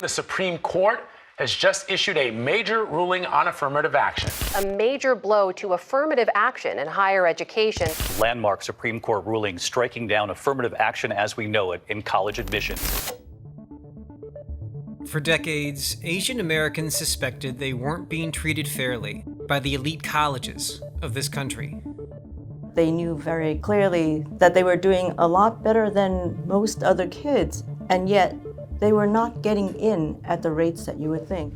The Supreme Court has just issued a major ruling on affirmative action. A major blow to affirmative action in higher education. Landmark Supreme Court ruling striking down affirmative action as we know it in college admissions. For decades, Asian Americans suspected they weren't being treated fairly by the elite colleges of this country. They knew very clearly that they were doing a lot better than most other kids, and yet they were not getting in at the rates that you would think.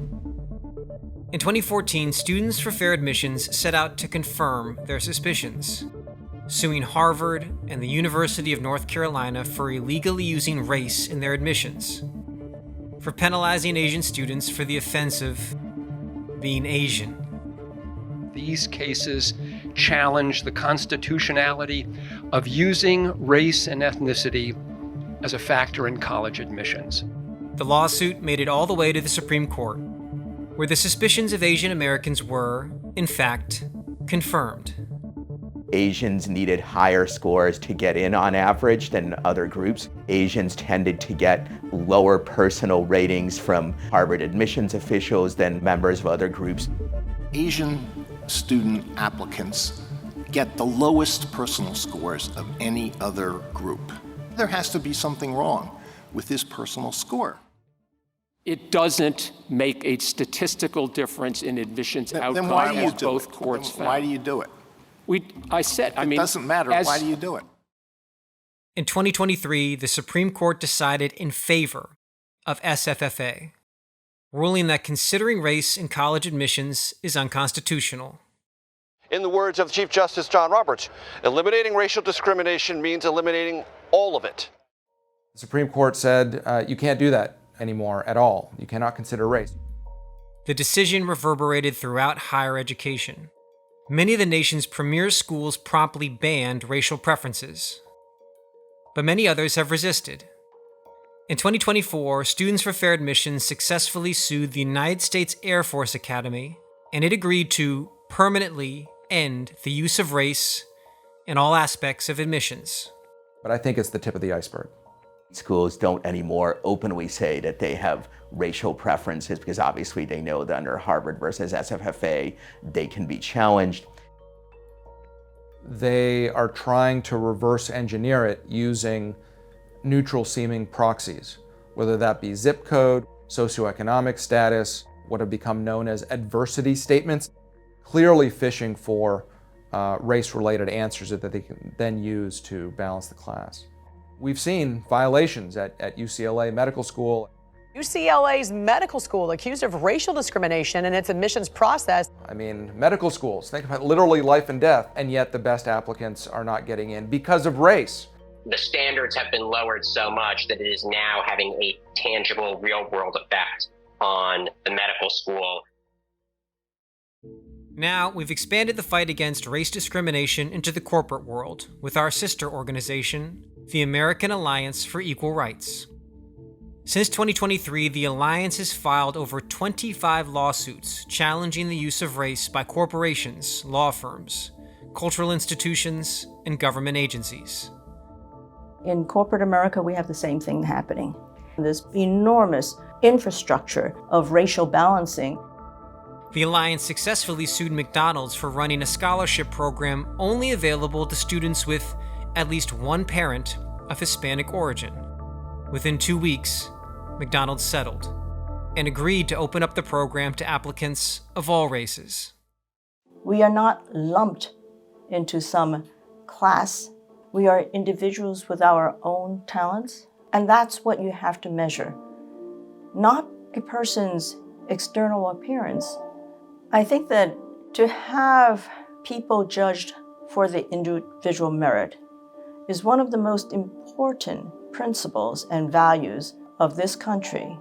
In 2014, Students for Fair Admissions set out to confirm their suspicions, suing Harvard and the University of North Carolina for illegally using race in their admissions, for penalizing Asian students for the offense of being Asian. These cases challenge the constitutionality of using race and ethnicity as a factor in college admissions. The lawsuit made it all the way to the Supreme Court, where the suspicions of Asian Americans were, in fact, confirmed. Asians needed higher scores to get in on average than other groups. Asians tended to get lower personal ratings from Harvard admissions officials than members of other groups. Asian student applicants get the lowest personal scores of any other group. There has to be something wrong with this personal score. It doesn't make a statistical difference in admissions outcome, Then why do you as do both it? courts found. Why do you do it? It doesn't matter. Why do you do it? In 2023, the Supreme Court decided in favor of SFFA, ruling that considering race in college admissions is unconstitutional. In the words of Chief Justice John Roberts, eliminating racial discrimination means eliminating all of it. The Supreme Court said you can't do that anymore at all. You cannot consider race. The decision reverberated throughout higher education. Many of the nation's premier schools promptly banned racial preferences, but many others have resisted. In 2024, Students for Fair Admissions successfully sued the United States Air Force Academy, and it agreed to permanently end the use of race in all aspects of admissions. But I think it's the tip of the iceberg. Schools don't anymore openly say that they have racial preferences because obviously they know that under Harvard versus SFFA, they can be challenged. They are trying to reverse engineer it using neutral-seeming proxies, whether that be zip code, socioeconomic status, what have become known as adversity statements, clearly fishing for race-related answers that they can then use to balance the class. We've seen violations at UCLA Medical School. UCLA's medical school accused of racial discrimination in its admissions process. I mean, medical schools, think about literally life and death, and yet the best applicants are not getting in because of race. The standards have been lowered so much that it is now having a tangible, real-world effect on the medical school. Now, we've expanded the fight against race discrimination into the corporate world with our sister organization, the American Alliance for Equal Rights. Since 2023, the Alliance has filed over 25 lawsuits challenging the use of race by corporations, law firms, cultural institutions, and government agencies. In corporate America, we have the same thing happening. This enormous infrastructure of racial balancing. The Alliance successfully sued McDonald's for running a scholarship program only available to students with at least one parent of Hispanic origin. Within 2 weeks, McDonald's settled and agreed to open up the program to applicants of all races. We are not lumped into some class. We are individuals with our own talents, and that's what you have to measure, not a person's external appearance. I think that to have people judged for the individual merit is one of the most important principles and values of this country.